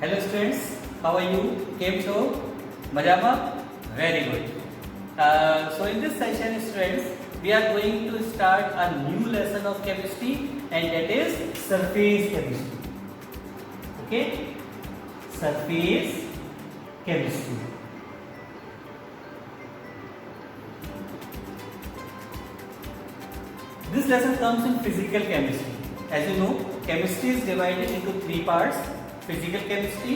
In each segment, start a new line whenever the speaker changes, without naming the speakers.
Hello students, how are you? કેમ છો? મજામાં? Very good. So in this session students, we are going to start a new lesson of chemistry and that is surface chemistry. Okay? Surface chemistry. This lesson comes in physical chemistry. As you know, chemistry is divided into three parts: physical chemistry,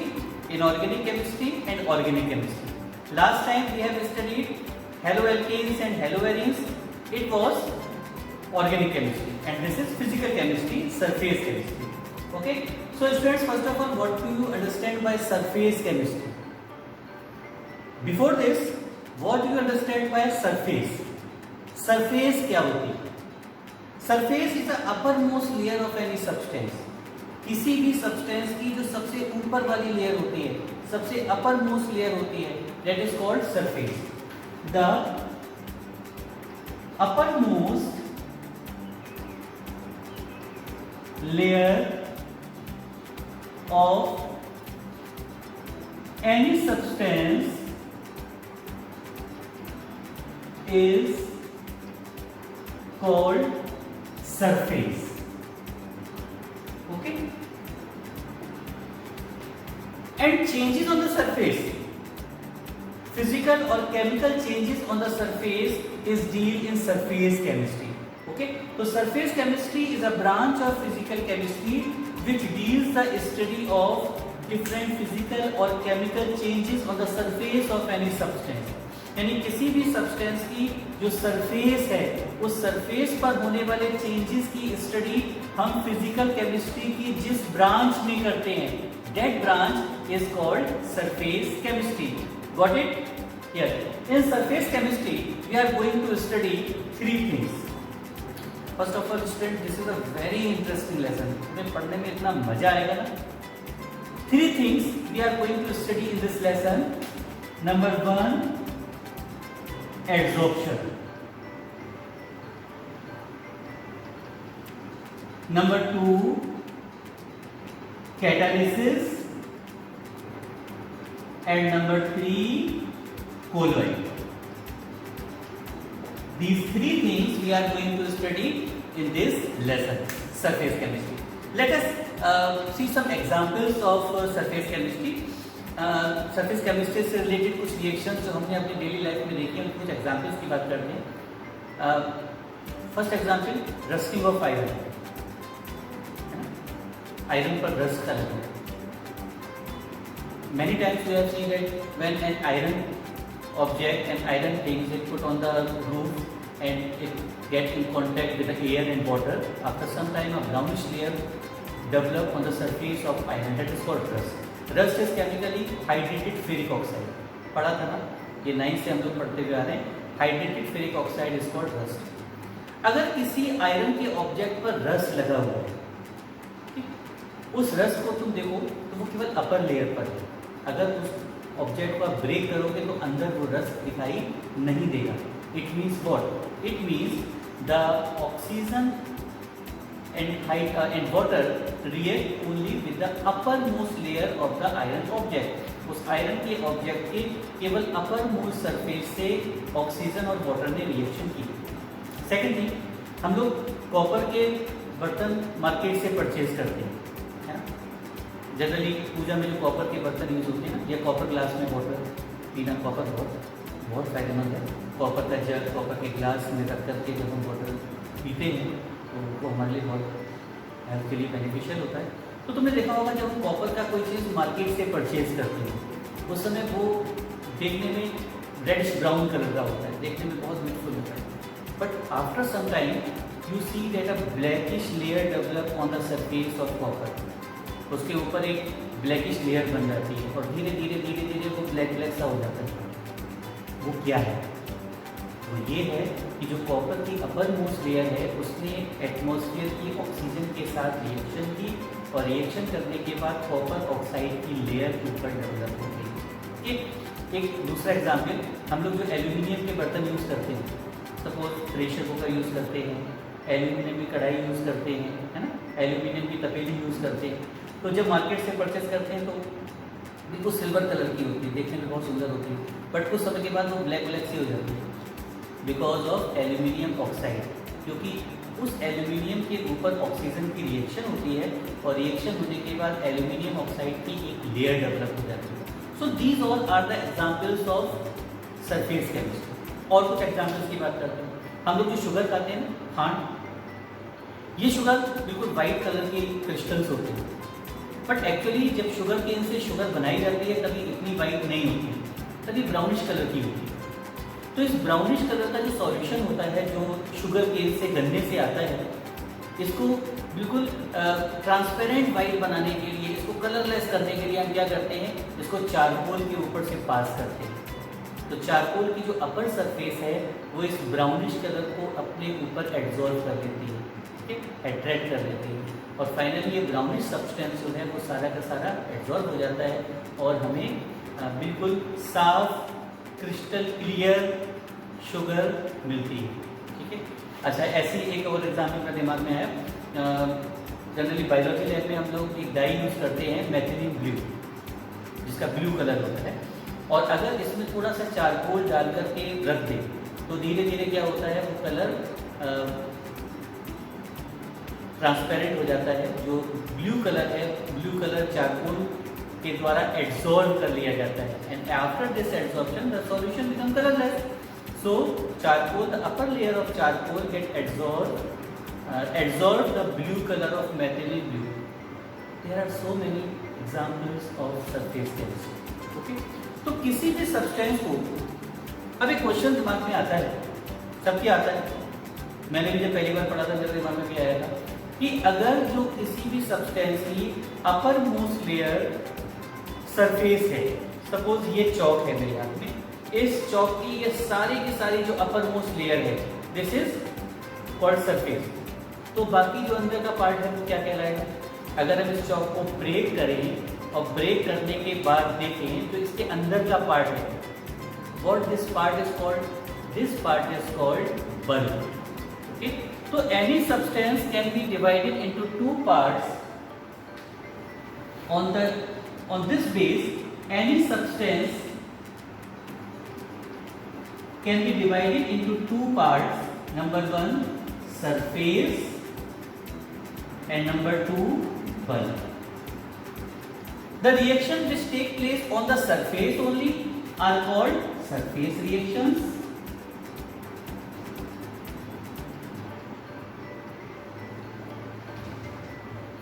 inorganic chemistry and organic chemistry. Last time we have studied haloalkanes and haloarenes. It was organic chemistry and this is physical chemistry, surface chemistry. Okay? So students, first of all, what do you understand by surface chemistry? Before this, what do you understand by surface? Surface क्या होती है? Surface is the uppermost layer of any substance. किसी भी substance की जो सबसे ऊपर वाली लेयर होती है, सबसे अपर मोस्ट लेयर होती है, that is called surface. The uppermost layer of any substance is called surface. Okay? And changes on the surface, physical or chemical changes on the surface is dealt in surface chemistry. Okay? So surface chemistry is a branch of physical chemistry which deals the study of different physical or chemical changes on the surface of any substance. यानी किसी भी substance की जो surface है, उस surface पर होने वाले चेंजेस की स्टडी हम फिजिकल केमिस्ट्री की जिस ब्रांच में करते हैं, that branch is called surface chemistry. Got it? Yes. In surface chemistry, we are going to study three things. First of all, student, this is a very interesting lesson. हमें पढ़ने में इतना मजा आएगा ना. Three things we are going to study in this lesson. Number one, adsorption. Number two, catalysis. And number three, colloid. These three things we are going to study in this lesson, surface chemistry. Let us see some examples of surface chemistry. Surface chemistry से related कुछ reactions जो हमने अपनी daily life में देखी हैं, कुछ examples की बात करते हैं. First example, rusting of iron. Iron पर रस्ट का लगना. Many times we have seen that when an iron object, an iron thing is put on the roof and it gets in contact with the air and water, after some time a brownish layer develops on the surface of iron, that is called rust. Rust is chemically hydrated ferric oxide. पढ़ा था ना, ये 9 से हम लोग पढ़ते हुए आ रहे हैं. Hydrated ferric oxide is called rust. अगर किसी आयरन के ऑब्जेक्ट पर रस्ट लगा हुआ है, उस रस्ट को तुम देखो तो वो केवल अपर लेयर पर है. अगर उस ऑब्जेक्ट को आप ब्रेक करोगे तो अंदर वो रस्ट दिखाई नहीं देगा. It means what? It means the oxygen and water react only with the uppermost layer of the iron object. उस आयरन के ऑब्जेक्ट के केवल अपर मोस्ट सरफेस से ऑक्सीजन और वाटर ने रिएक्शन की. सेकेंड थिंग, हम लोग कॉपर के बर्तन मार्केट से परचेज करते हैं, है ना. जनरली पूजा में जो कॉपर के बर्तन यूज होते हैं ना, या कॉपर ग्लास में वाटर पीना, कॉपर बहुत फायदेमंद है. कॉपर का जग, कॉपर के ग्लास में रख करके जब हम वाटर पीते हैं तो वो हमारे लिए बहुत हेल्थ के लिए बेनिफिशियल होता है. तो तुमने देखा होगा जब हम कॉपर का कोई चीज़ मार्केट से परचेज करते हैं, उस समय वो देखने में रेडिश ब्राउन कलर का होता है, देखने में बहुत ब्यूटीफुल होता है. But after some time you see that a blackish layer develop on the surface of copper. उसके ऊपर एक ब्लैकिश लेयर बन जाती है और धीरे धीरे धीरे धीरे वो ब्लैक सा हो जाता है. वो क्या है? वो ये है कि जो कॉपर की अपर मोस्ट लेयर है, उसने एटमॉस्फेयर की ऑक्सीजन के साथ रिएक्शन की और रिएक्शन करने के बाद कॉपर ऑक्साइड की लेयर ऊपर डेवलप हो गई. एक दूसरा एग्जाम्पल, हम लोग जो एल्यूमिनियम के बर्तन यूज़ करते हैं, सपोज प्रेशर कुकर यूज़ करते हैं, एल्यूमिनियम की कढ़ाई यूज़ करते हैं, है ना, एल्यूमिनियम की तपेली यूज़ करते हैं. तो जब मार्केट से परचेस करते हैं तो बिल्कुल सिल्वर कलर की होती है, देखने में बहुत सुंदर होती है, बट कुछ समय के बाद वो ब्लैक ब्लैक सी हो जाती है बिकॉज ऑफ एल्यूमिनियम ऑक्साइड, क्योंकि उस एल्यूमिनियम के ऊपर ऑक्सीजन की रिएक्शन होती है और रिएक्शन होने के बाद एल्यूमिनियम ऑक्साइड की एक लेयर डेवलप हो जाती है। So these all are the examples of surface chemistry. और कुछ एग्जाम्पल्स की बात करते हैं। हम लोग जो शुगर खाते हैं ना, खांड, ये शुगर बिल्कुल वाइट कलर के क्रिस्टल्स होते हैं, बट एक्चुअली जब शुगर केन से शुगर बनाई जाती है तभी इतनी वाइट नहीं होती है, तभी ब्राउनिश कलर की होती है। तो इस ब्राउनिश कलर का जो सॉल्यूशन होता है जो शुगर केन से गन्ने से आता है, इसको बिल्कुल ट्रांसपेरेंट वाइट बनाने के लिए, इसको कलरलेस करने के लिए हम क्या करते हैं, इसको चारकोल के ऊपर से पास करते हैं। तो चारकोल की जो अपर सरफेस है वो इस ब्राउनिश कलर को अपने ऊपर एब्जॉर्ब कर लेती है, ठीक है, अट्रैक्ट कर लेती है, और फाइनली ये ब्राउनिश सब्सटेंस जो है वो सारा का सारा एब्जॉर्ब हो जाता है और हमें बिल्कुल साफ क्रिस्टल क्लियर शुगर मिलती है, ठीक है। अच्छा, ऐसी एक और एग्जाम्पल मेरे दिमाग में है। जनरली बायोलॉजी लैब में हम लोग एक डाई यूज़ करते हैं मेथिलीन ब्लू, जिसका ब्लू कलर होता है, और अगर इसमें थोड़ा सा चारकोल डाल करके रख दें तो धीरे धीरे क्या होता है, वो कलर ट्रांसपेरेंट हो जाता है। जो ब्लू कलर है, ब्लू कलर चारकोल के द्वारा एब्जॉर्ब कर लिया जाता है, and after this absorption the solution become colourless. So charcoal, the upper layer of charcoal get absorb the blue color of methylene blue. There are so many examples of surface chemistry. Okay? तो किसी भी substance को, अब एक question दिमाग में आता है, सबके आता है, मैंने भी जब पहली बार पढ़ा था मेरे दिमाग में भी आया था कि अगर जो किसी भी सब्सटेंस की अपर मोस्ट लेयर सरफेस है, सपोज ये चौक है मेरे हाथ में, इस चौक की ये सारी की सारी जो अपर मोस्ट लेयर है, दिस इज कॉल्ड सरफेस, तो बाकी जो अंदर का पार्ट है वो क्या कहलाएगा। अगर हम इस चौक को ब्रेक करें और ब्रेक करने के बाद देखें तो इसके अंदर का पार्ट है, what this part is called, this part is called bulb. Okay, तो any substance can be divided into two parts on this base. Any substance can be divided into two parts, number one surface and number two bulk. The reaction which take place on the surface only are called surface reactions,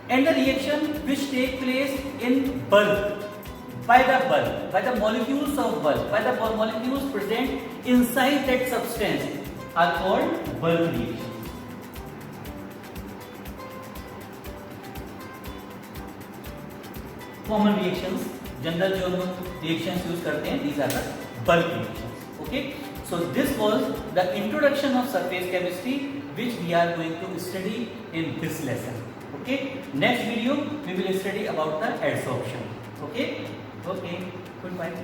and the reaction which take place in bulk, by the molecules of bulk, by the molecules present inside that substance are called bulk reactions. Common reactions, general जो हम लोग reactions use करते हैं, these are the bulk reactions. Okay, so this was the introduction of surface chemistry which we are going to study in this lesson. Okay, next video we will study about the adsorption. Okay, goodbye.